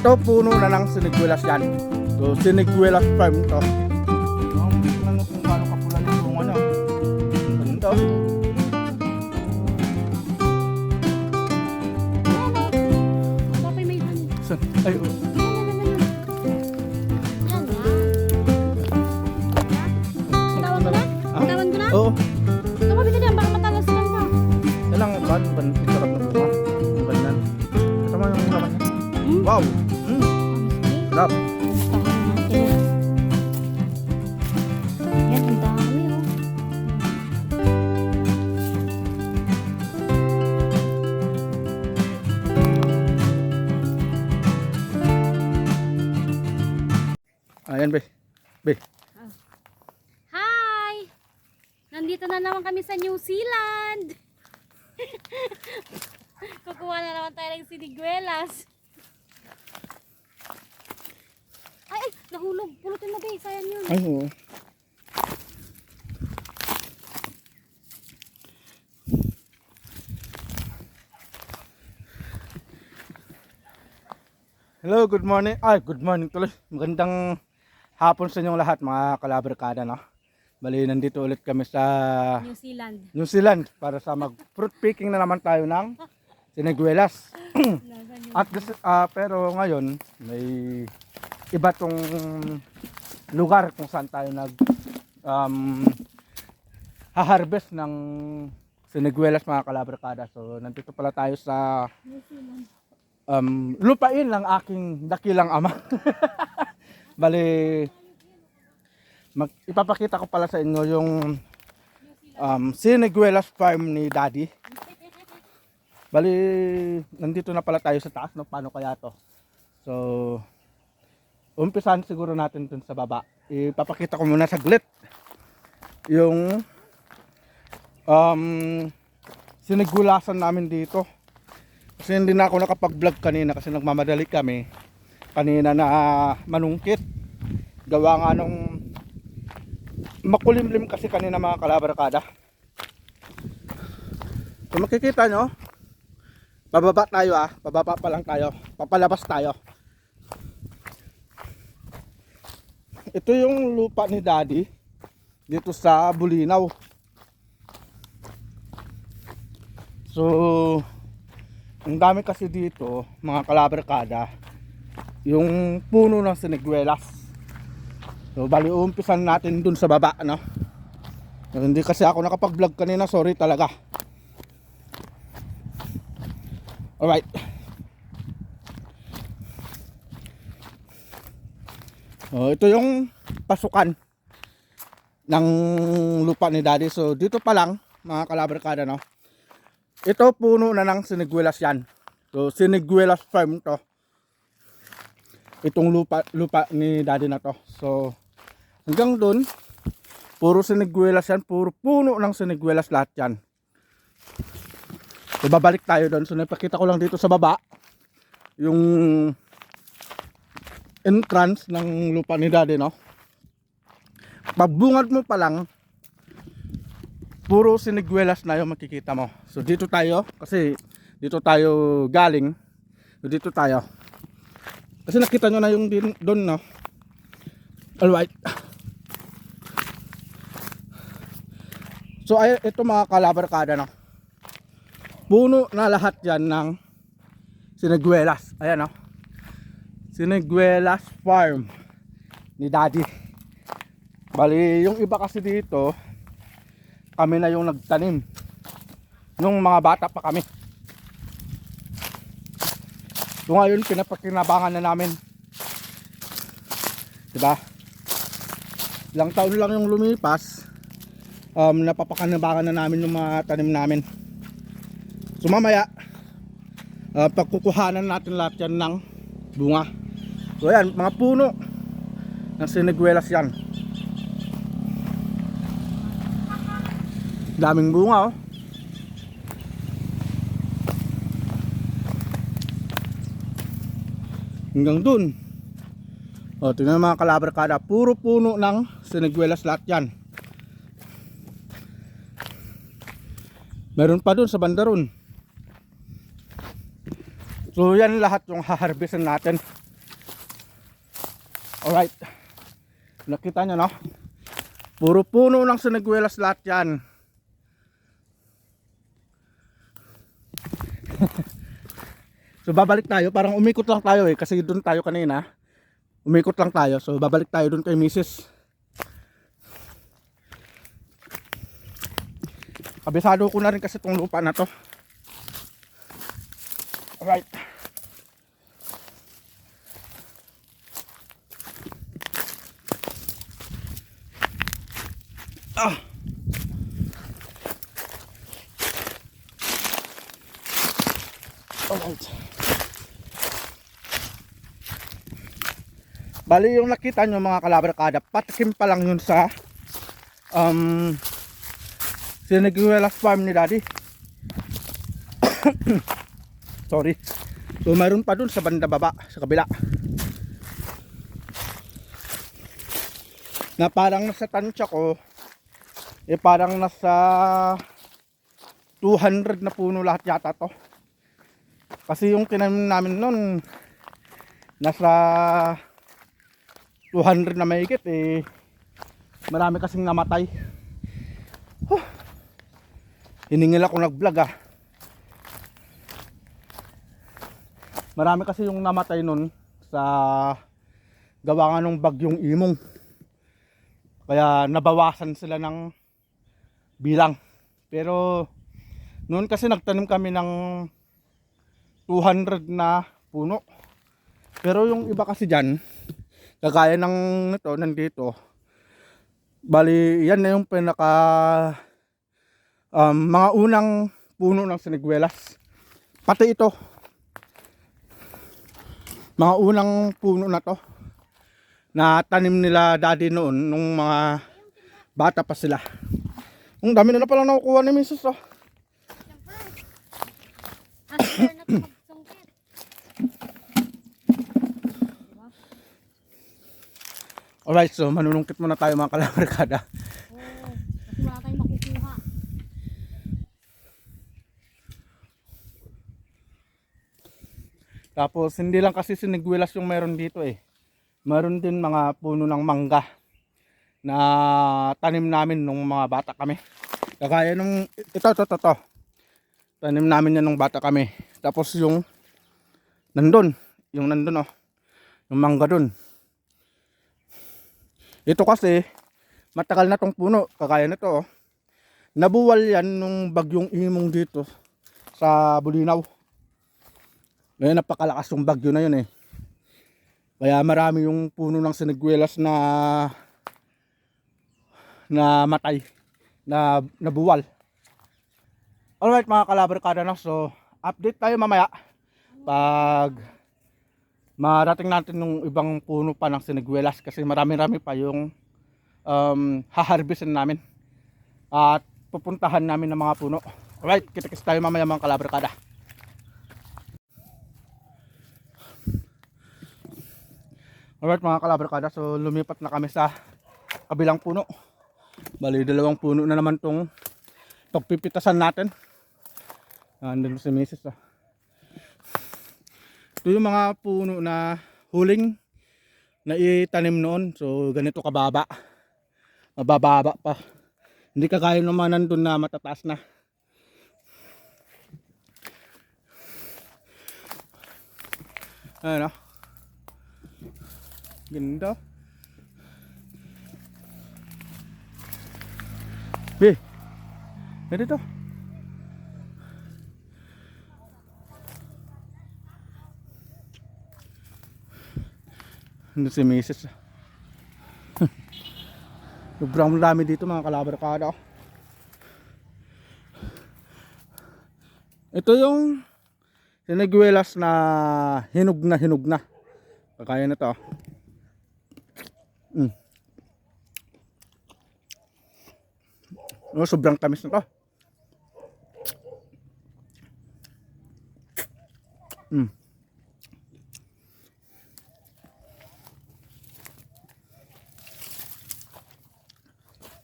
Ito puno na ng siniguelas yan. So siniguelas farm to. Tingnan mo kung paano kapula yung bunga niya. Ganda. Papay may honey. Ay, oh. Yan na. Tawag ko na? Ah? Tawag ko na? Oo. Ito ka binili yan, baka matalas lang pa. Yan lang, ban, sarap na bunga. Banan. Ito mo yung laman niya. Wow! Sarap. Yan, ang dami oh. Ayan, be. Be. Hi! Nandito na naman kami sa New Zealand. Kukuha na naman tayo ng siniguelas. Ay, nahulog. Pulutin mo, be. Sayang yun. Ay, oo. Hello, good morning. Ay, good morning tuloy. Magandang hapon sa inyong lahat, mga kalabarkada, no? Bali, nandito ulit kami sa New Zealand. New Zealand para sa mag-fruit picking na naman tayo ng siniguelas. At pero ngayon, may iba tong lugar kung saan tayo ha-harvest ng siniguelas, mga kalabarkada. So, nandito pala tayo sa New Zealand. lupain ng aking dakilang ama. Bali, ipapakita ko pala sa inyo yung siniguelas farm ni Daddy. Bali, nandito na pala tayo sa taas, no? Paano kaya to? So, umpisahan siguro natin dun sa baba. Ipapakita ko muna saglit yung sinigulasan namin dito. Kasi hindi na ako nakapag-vlog kanina kasi nagmamadali kami kanina na manungkit. Gawa nga nung makulimlim kasi kanina, mga kalabarkada. So makikita nyo, bababa tayo, bababa pa lang tayo, papalabas tayo. Ito yung lupa ni Daddy dito sa Bulinaw. So ang dami kasi dito, mga kalabarkada, yung puno ng siniguelas. So bali, umpisan natin dun sa baba, no? So, hindi kasi ako nakapag-vlog kanina, sorry talaga. Alright. So ito yung pasukan ng lupa ni Daddy. So dito pa lang, mga kalabarkada, no? Ito puno na ng siniguelas yan. So siniguelas farm to. Itong lupa ni Daddy na to. So hanggang dun, puro siniguelas yan, puro puno ng siniguelas lahat yan. So babalik tayo doon. So napakita ko lang dito sa baba yung entrance ng lupa ni Daddy, no? Pabungad mo pa lang, puro siniguelas na yung makikita mo. So dito tayo, kasi dito tayo galing. So dito tayo. Kasi nakita nyo na yung doon, no? Alright. So ay, ito, mga kalabarkada, no? Puno na lahat yan ng siniguelas. Ayan, no? Siniguelas farm ni Daddy. Bali, yung iba kasi dito, kami na yung nagtanim nung mga bata pa kami. So ngayon, pinapakinabangan na namin, diba? Ilang taon lang yung lumipas, napapakinabangan na namin yung mga tanim namin. So mamaya, pagkukuhanan natin lahat yan ng bunga. So ayan, mga puno ng siniguelas yan. Daming bunga, oh. Hanggang dun. O, tingnan mga kalabarkada, puro puno ng siniguelas lahat yan. Meron pa dun sa bandaron. So yan lahat yung haharbisan natin Alright. Nakita nyo, no? Puro puno ng siniguelas lahat yan. So babalik tayo, parang umikot lang tayo kasi doon tayo kanina. Umikot lang tayo, so babalik tayo doon kay Mrs. Kabisado ko na rin kasi itong lupa na to. Alright. Ah. Alright. Bali yung nakita nyo mga kalabarkada, patikim pa lang yun sa Siniguelas farm ni Daddy. Sorry. So mayroon pa dun sa banda baba, sa kabila. Na parang nasa tansya ko, parang nasa 200 na puno lahat yata to. Kasi yung tinanim namin nun, nasa 200 na mahigit marami kasing namatay. Hiningil ako nag-vlog Marami kasi yung namatay nun sa gawa nga ng bagyong Imong. Kaya nabawasan sila ng bilang. Pero noon kasi nagtanim kami ng 200 na puno. Pero yung iba kasi dyan, kagaya ng nito, nandito, bali yan na yung pinaka mga unang puno ng siniguelas. Pati ito, mga unang puno na to na tanim nila Daddy noon nung mga bata pa sila. Ang dami na pala nakukuha ni Mrs. After na ito magsungkit. Alright, so manunungkit muna tayo mga kalabarkada. Kasi wala tayong makukuha. Tapos hindi lang kasi siniguelas yung meron dito Meron din mga puno ng mangga na tanim namin nung mga bata kami. Kagaya nung ito. Tanim namin yan nung bata kami. Tapos yung nandun yung mangga dun. Ito kasi matagal na tong puno, kagaya nito Nabuwal yan nung bagyong Imong dito sa Bulinaw. Ngayon napakalakas yung bagyo na yun Kaya marami yung puno ng siniguelas na matay, na nabuwal. Alright mga kalabarkada na, so update tayo mamaya pag marating natin yung ibang puno pa ng siniguelas kasi marami-rami pa yung haharbisin namin at pupuntahan namin ng mga puno. Alright, kita-kits tayo mamaya mga kalabarkada. Alright mga kalabarkada, so lumipat na kami sa kabilang puno. Bali dalawang puno na naman tong pagpipitasan natin. Andun si Mrs. Ito yung mga puno na huling na itanim noon. So ganito kababa, mabababa pa, hindi kagaya naman nandun na matataas na. Ayan ganda. Ganito. Ano si Mrs. Sobrang dami dito mga kalabarkada. Ito yung siniguelas na hinog na. Kagaya na to. Sobrang tamis na to.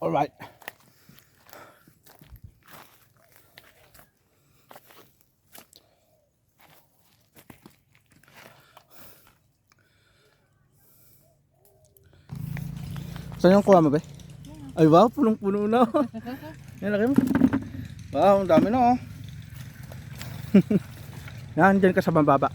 Alright. Saan yung kuha mo ba? Ay wow, punong-puno na. Yan, laki mo. Wow, ang dami na oh. Yan, dyan ka sa baba.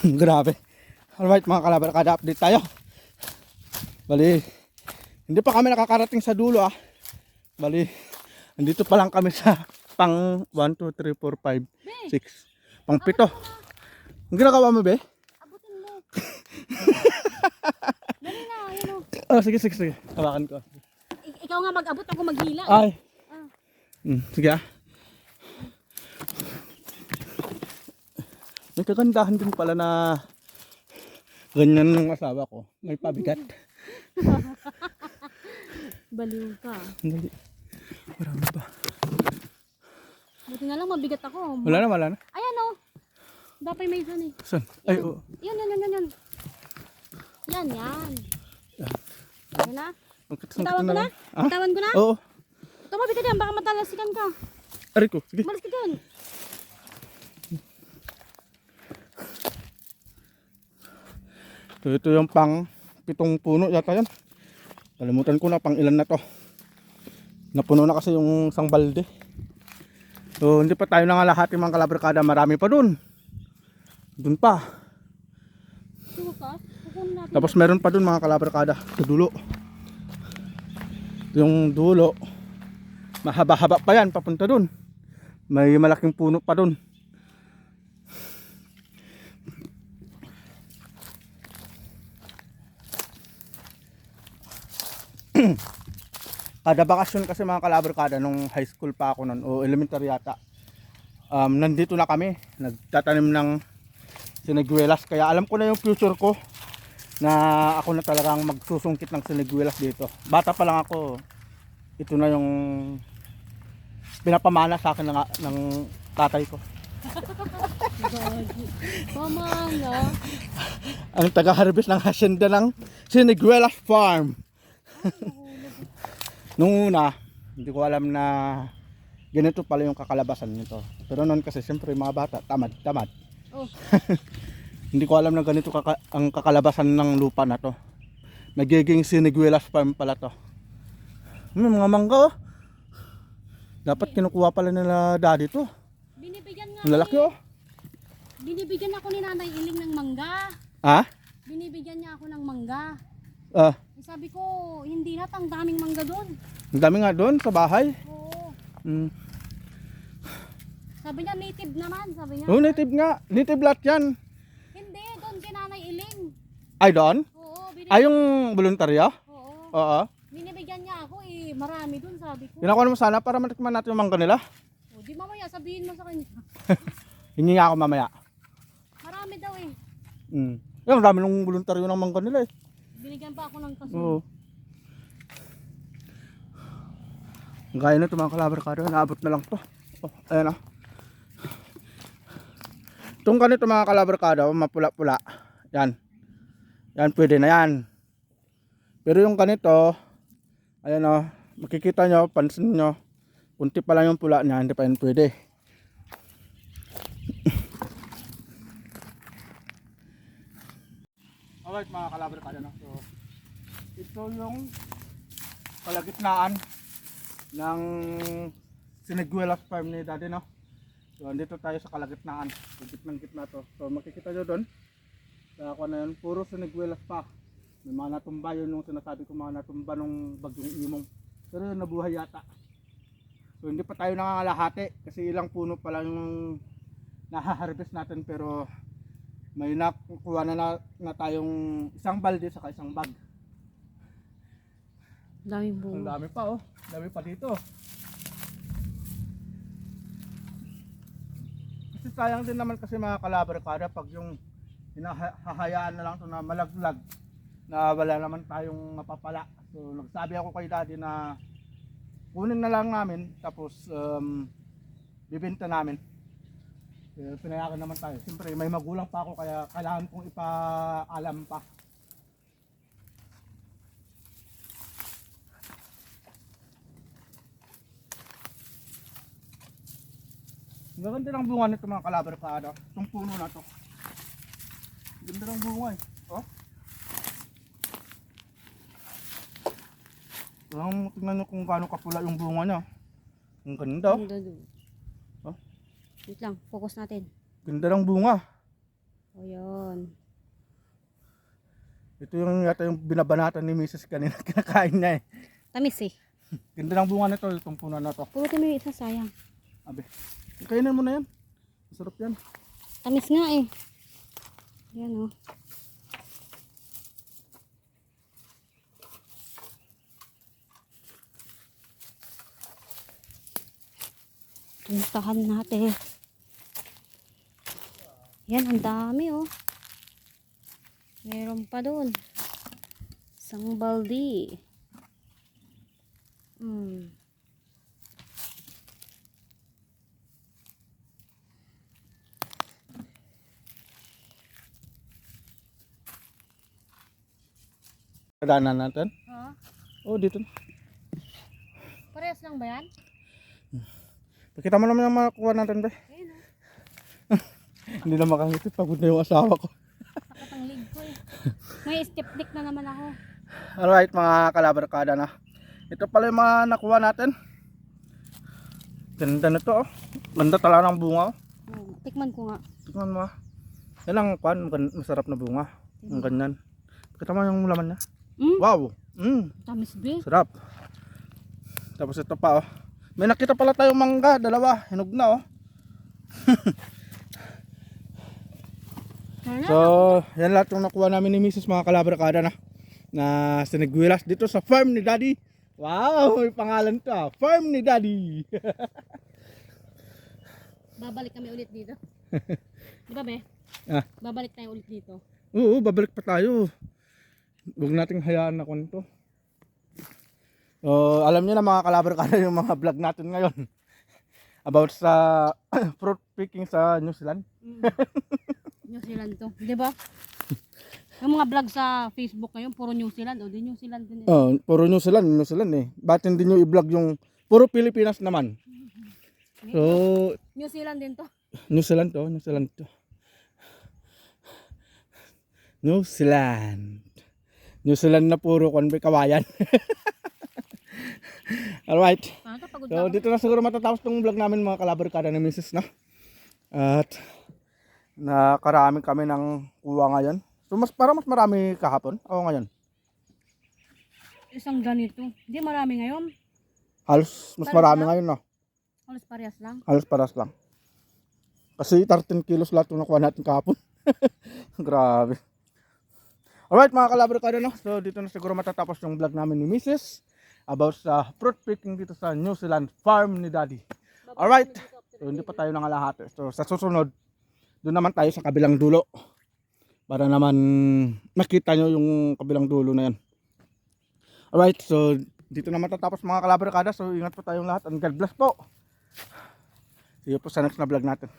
Grabe. Alright mga kalabar, kada update tayo. Bali, hindi pa kami nakakarating sa dulo ah. Bali, andito pa lang kami sa pang 1, 2, 3, 4, 5, 6. Pang 7. Ang ginagawa mo be? Abutin mo. Dali na, yun o. Oh, sige. Hawakan ko. Ikaw nga mag-abot, ako maghila. Ay. Ah. Sige ah. May kagandahan din pala na ganyan ng asawa ko. May pabigat. Baliw ka. Dali. Marami pa. Buti na lang mabigat ako. Wala na. Ayan o. Dapat may dyan eh. Saan? Ay, oo. Yan. Yan. Yan na. Bitawan ko na? Ah? Bitawan ko na? Oo. Tumabi ka dyan, baka matalasikan ka. Aray ko. Sige. Malis ka dyan. Ito yung pang 7 puno yata yan. Kalimutan ko na pang ilan na to. Napuno na kasi yung isang balde. So hindi pa tayo nangalahati mga kalabarkada. Marami pa dun. Dun pa. Suka. Kukunin natin. Tapos meron pa dun mga kalabarkada. Sa dulo. Yung dulo. Mahaba-haba pa yan papunta dun. May malaking puno pa dun. Kada bakasyon kasi mga kalabarkada nung high school pa ako nun o elementary yata, nandito na kami nagtatanim ng siniguelas, kaya alam ko na yung future ko na ako na talagang magsusungkit ng siniguelas dito. Bata pa lang ako, ito na yung pinapamana sa akin ng tatay ko. Pamana. Ang taga-harvest ng hacienda ng Siniguelas Farm. Nung una, hindi ko alam na ganito pala yung kakalabasan nito. Pero noon kasi siyempre mga bata, tamad. Oh. Hindi ko alam na ganito ang kakalabasan ng lupa na to. Nagiging Siniguelas Farm pala to. May mga mangga oh. Dapat kinukuha pala nila daddy to. Binibigyan nga. Ang lalaki oh. Binibigyan ako ni Nanay Iling ng mangga. Ha? Binibigyan niya ako ng mangga. Ah, Sabi ko, hindi na, ang daming mangga doon. ang dami nga doon sa bahay. Oo. Mm. Sabi niya, native naman. Sabi niya. Oh, native nga. Native lot yan. Hindi, doon kay Nanay Iling. Ay, doon? Oo, Ay, yung voluntaryo? Oo. Oo. Binibigyan niya ako eh. Marami doon, sabi ko. Pinakuha mo sana para matikman natin yung mangga nila. O, di mamaya, sabihin mo sa kanya. Hingi nga ako mamaya. Marami daw eh. Yung dami ng voluntaryo ng mangga nila eh. Binigyan pa ako ng kaso. Oo. Ang gaya na ito mga kalabarkada. Naabot na lang to. Oh, ayan ah. Itong ganito mga kalabarkada, mapula-pula. Yan. Yan, pwede na yan. Pero yung ganito, ayan oh, makikita nyo, pansin nyo, kunti pa lang yung pula niya, hindi pa yan pwede. Alright mga kalabarkada, no? So, ito yung kalagitnaan ng Siniguelas Farm ni Daddy, no? So, andito tayo sa kalagitnaan. So, gitnang-gitna to. So, makikita nyo doon. Kaya ako na yun, puro Siniguelas pa. May mga natumba yun yung sinasabi ko, mga natumba nung bagyong Imong. Pero yun, nabuhay yata. So, hindi pa tayo nangangalahati. Kasi ilang puno pa lang yung nahaharvest natin. Pero may nakukuha na tayong isang balde saka isang bag. Daming Ang bunga. dami pa oh. Dami pa dito. Kasi sayang din naman kasi mga kalabarkada pag yung hinahayaan na lang ito na malaglag na wala naman tayong mapapala. So nagsabi ako kay Daddy na kunin na lang namin tapos bibenta namin. Pinayagan naman tayo. Siyempre may magulang pa ako kaya kailangan kong ipaalam pa. Maganda ng bunga nito mga kalabarkada. Itong puno na to. Ganda ng bunga eh. Oh. Tingnan nyo kung gaano kapula yung bunga niya. Ang ganda. Ganda doon. Oh. Wait lang, focus natin. Ganda ng bunga. O yun. Ito yung yata yung binabanatan ni Mrs. kanina. Kinakain niya eh. Tamis eh. Ganda ng bunga nito. Itong puno na to. Pulutin mo yung isa, sayang. Abe. Kainin mo na yan. Masarap yan. Tamis nga eh. Yan oh. Puntahan natin. Yan, ang dami oh. Meron pa doon. Isang baldi. Kadaanan natin. Ha? Oh, dito na. Parehas lang ba yan? Pakita mo naman yung makuha natin ba? Ayun oh. Hindi na makangiti. Pagod na yung asawa ko. Sakit ang leg ko eh. May step dick na naman ako. Alright mga kalabarkada na. Ito pala yung mga nakuha natin. Ganda na to oh. Ganda talaga ng bunga oh. Tikman ko nga. Tingnan mo ah. Yan ang kwan, masarap na bunga. Ang ganyan. Pakita mo yung laman niya. Wow! Tamis be. Sarap. Tapos ito pa oh. May nakita pala tayong mangga, dalawa. Hinog na oh. So, yan lahat yung nakuha namin ni Mrs. mga kalabarkada na siniguelas dito sa farm ni Daddy. Wow, may pangalan to ah. Farm ni Daddy. Babalik kami ulit dito. Di ba be? Ah. Babalik tayo ulit dito. Oo, babalik pa tayo. Huwag nating hayaan na kwento. Alam niyo na mga kalabarkada yung mga vlog natin ngayon. About sa fruit picking sa New Zealand. New Zealand to. Di ba? Yung mga vlog sa Facebook ngayon, puro New Zealand. O, di New Zealand din. Puro New Zealand eh. Ba't hindi nyo i-vlog yung puro Pilipinas naman? So, New Zealand din to. New Zealand to. New Zealand na puro kawayan. Alright. Paano to? Pagod So, na ako. dito na siguro matatapos tong vlog namin mga kalabarkada ng Mrs. na. At nakarami kami ng kuha ngayon. So, mas marami kahapon. O ngayon. Isang ganito. Hindi marami ngayon. Halos mas Parehas marami lang? ngayon no. Halos parehas lang. Halos paras lang. Kasi 13 kilos lahat yung nakuha natin kahapon. Grabe. Alright mga kalabarkada no. So dito na siguro matatapos yung vlog namin ni Mrs. About sa fruit picking dito sa New Zealand farm ni Daddy. Alright. So hindi pa tayo nangalahati. So sa susunod, doon naman tayo sa kabilang dulo. Para naman makita nyo yung kabilang dulo na yan. Alright. So dito na matatapos mga kalabarkada. So ingat po tayong lahat and God bless po. See you po sa next na vlog natin.